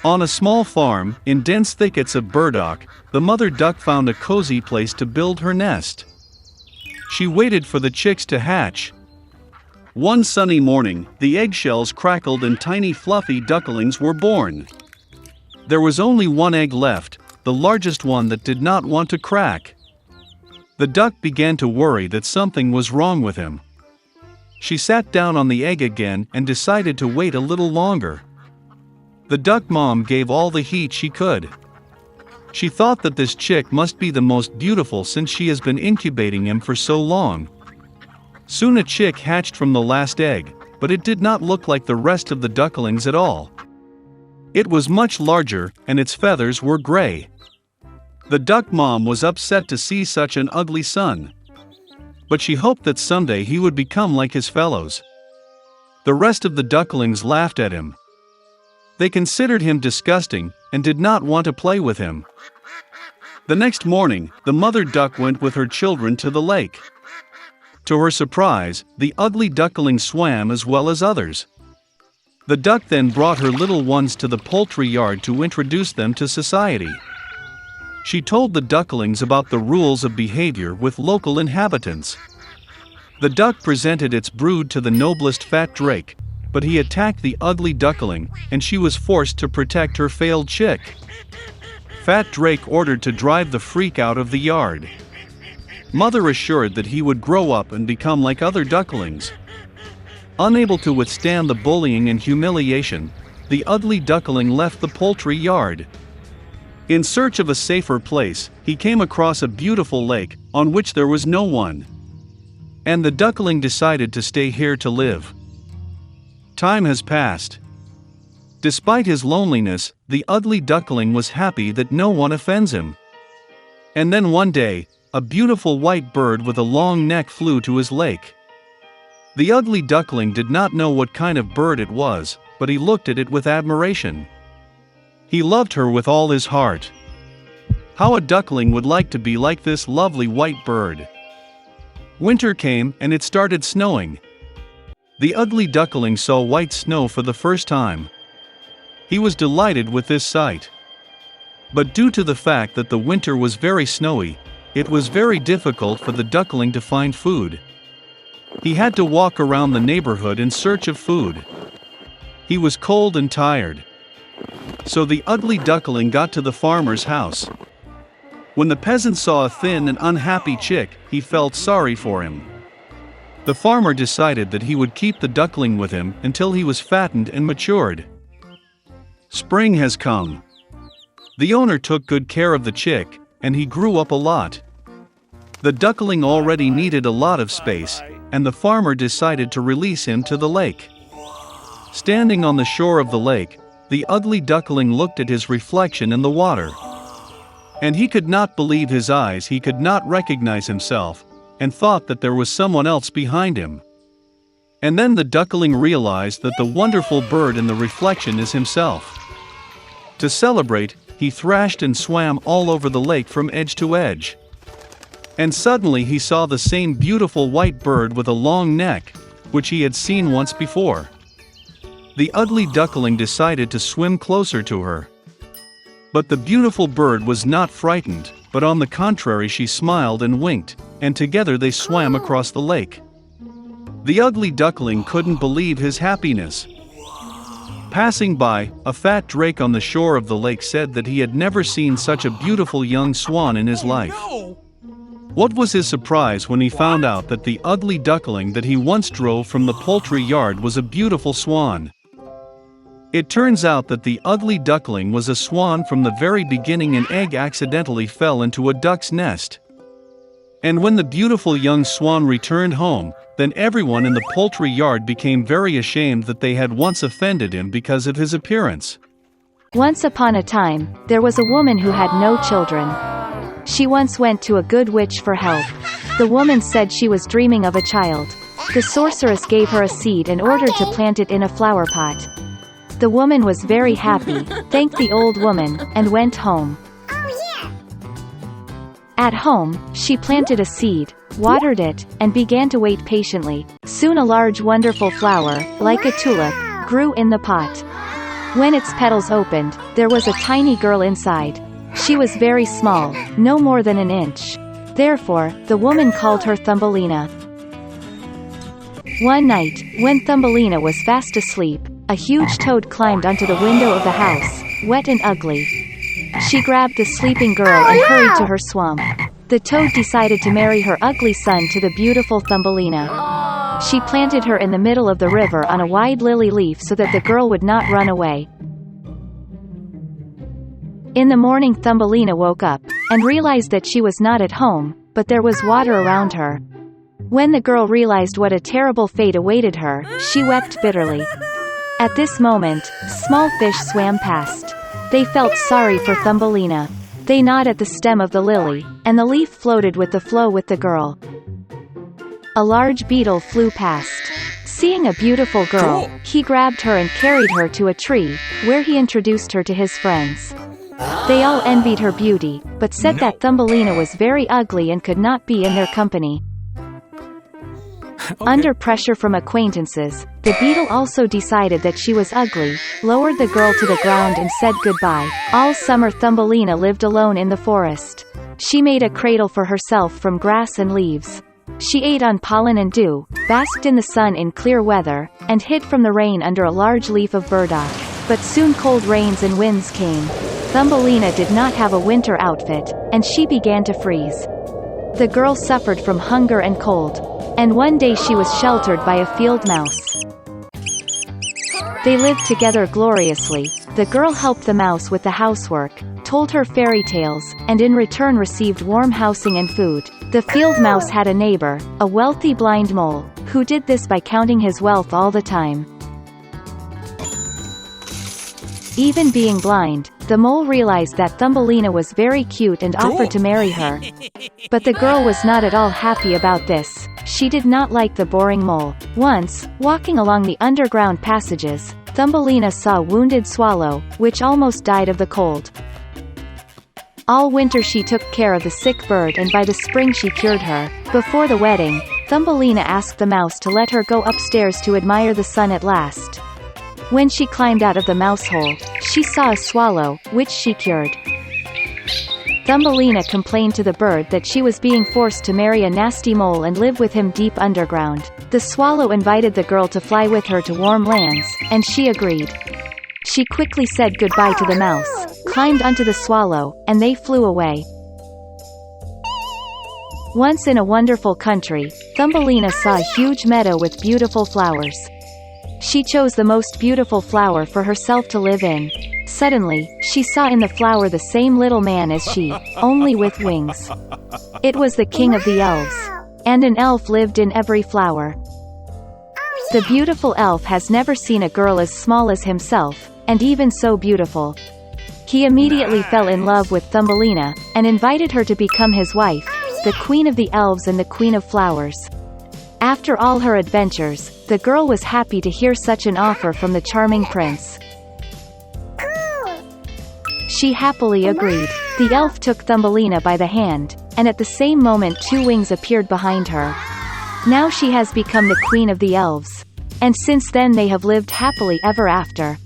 On a small farm, in dense thickets of burdock, the mother duck found a cozy place to build her nest. She waited for the chicks to hatch. One sunny morning, the eggshells crackled and tiny fluffy ducklings were born. There was only one egg left, the largest one that did not want to crack. The duck began to worry that something was wrong with him. She sat down on the egg again and decided to wait a little longer. The duck mom gave all the heat she could. She thought that this chick must be the most beautiful since she has been incubating him for so long. Soon a chick hatched from the last egg, but it did not look like the rest of the ducklings at all. It was much larger, and its feathers were gray. The duck mom was upset to see such an ugly son. But she hoped that someday he would become like his fellows. The rest of the ducklings laughed at him. They considered him disgusting and did not want to play with him. The next morning, the mother duck went with her children to the lake. To her surprise, the ugly duckling swam as well as others. The duck then brought her little ones to the poultry yard to introduce them to society. She told the ducklings about the rules of behavior with local inhabitants. The duck presented its brood to the noblest fat drake, but he attacked the ugly duckling, and she was forced to protect her failed chick. Fat Drake ordered to drive the freak out of the yard. Mother assured that he would grow up and become like other ducklings. Unable to withstand the bullying and humiliation, the ugly duckling left the poultry yard. In search of a safer place, he came across a beautiful lake, on which there was no one. And the duckling decided to stay here to live. Time has passed. Despite his loneliness, the ugly duckling was happy that no one offends him. And then one day, a beautiful white bird with a long neck flew to his lake. The ugly duckling did not know what kind of bird it was, but he looked at it with admiration. He loved her with all his heart. How a duckling would like to be like this lovely white bird. Winter came and it started snowing. The ugly duckling saw white snow for the first time. He was delighted with this sight. But due to the fact that the winter was very snowy, it was very difficult for the duckling to find food. He had to walk around the neighborhood in search of food. He was cold and tired. So the ugly duckling got to the farmer's house. When the peasant saw a thin and unhappy chick, he felt sorry for him. The farmer decided that he would keep the duckling with him until he was fattened and matured. Spring has come. The owner took good care of the chick, and he grew up a lot. The duckling already needed a lot of space, and the farmer decided to release him to the lake. Standing on the shore of the lake, the ugly duckling looked at his reflection in the water. And he could not believe his eyes. He could not recognize himself, and thought that there was someone else behind him. And then the duckling realized that the wonderful bird in the reflection is himself. To celebrate, he thrashed and swam all over the lake from edge to edge. And suddenly he saw the same beautiful white bird with a long neck, which he had seen once before. The ugly duckling decided to swim closer to her. But the beautiful bird was not frightened, but on the contrary she smiled and winked, and together they swam across the lake. The ugly duckling couldn't believe his happiness. Passing by, a fat drake on the shore of the lake said that he had never seen such a beautiful young swan in his life. What was his surprise when he found out that the ugly duckling that he once drove from the poultry yard was a beautiful swan. It turns out that the ugly duckling was a swan from the very beginning. An egg accidentally fell into a duck's nest. And when the beautiful young swan returned home, then everyone in the poultry yard became very ashamed that they had once offended him because of his appearance. Once upon a time, there was a woman who had no children. She once went to a good witch for help. The woman said she was dreaming of a child. The sorceress gave her a seed and ordered to plant it in a flower pot. The woman was very happy, thanked the old woman, and went home. At home, she planted a seed, watered it, and began to wait patiently. Soon a large wonderful flower, like a tulip, grew in the pot. When its petals opened, there was a tiny girl inside. She was very small, no more than an inch. Therefore, the woman called her Thumbelina. One night, when Thumbelina was fast asleep, a huge toad climbed onto the window of the house, wet and ugly. She grabbed the sleeping girl and hurried to her swamp. The toad decided to marry her ugly son to the beautiful Thumbelina. She planted her in the middle of the river on a wide lily leaf so that the girl would not run away. In the morning, Thumbelina woke up, and realized that she was not at home, but there was water around her. When the girl realized what a terrible fate awaited her, she wept bitterly. At this moment, small fish swam past. They felt sorry for Thumbelina. They gnawed at the stem of the lily, and the leaf floated with the flow with the girl. A large beetle flew past. Seeing a beautiful girl, he grabbed her and carried her to a tree, where he introduced her to his friends. They all envied her beauty, but said that Thumbelina was very ugly and could not be in their company. Under pressure from acquaintances, the beetle also decided that she was ugly, lowered the girl to the ground and said goodbye. All summer Thumbelina lived alone in the forest. She made a cradle for herself from grass and leaves. She ate on pollen and dew, basked in the sun in clear weather, and hid from the rain under a large leaf of burdock. But soon cold rains and winds came. Thumbelina did not have a winter outfit, and she began to freeze. The girl suffered from hunger and cold. And one day she was sheltered by a field mouse. They lived together gloriously. The girl helped the mouse with the housework, told her fairy tales, and in return received warm housing and food. The field mouse had a neighbor, a wealthy blind mole, who did this by counting his wealth all the time. Even being blind, the mole realized that Thumbelina was very cute and offered to marry her. But the girl was not at all happy about this. She did not like the boring mole. Once, walking along the underground passages, Thumbelina saw a wounded swallow, which almost died of the cold. All winter she took care of the sick bird, and by the spring she cured her. Before the wedding, Thumbelina asked the mouse to let her go upstairs to admire the sun at last. When she climbed out of the mouse hole, she saw a swallow, which she cured. Thumbelina complained to the bird that she was being forced to marry a nasty mole and live with him deep underground. The swallow invited the girl to fly with her to warm lands, and she agreed. She quickly said goodbye to the mouse, climbed onto the swallow, and they flew away. Once in a wonderful country, Thumbelina saw a huge meadow with beautiful flowers. She chose the most beautiful flower for herself to live in. Suddenly, she saw in the flower the same little man as she, only with wings. It was the king of the elves. And an elf lived in every flower. The beautiful elf has never seen a girl as small as himself, and even so beautiful. He immediately fell in love with Thumbelina, and invited her to become his wife, the queen of the elves and the queen of flowers. After all her adventures, the girl was happy to hear such an offer from the charming prince. She happily agreed. The elf took Thumbelina by the hand, and at the same moment 2 wings appeared behind her. Now she has become the queen of the elves. And since then they have lived happily ever after.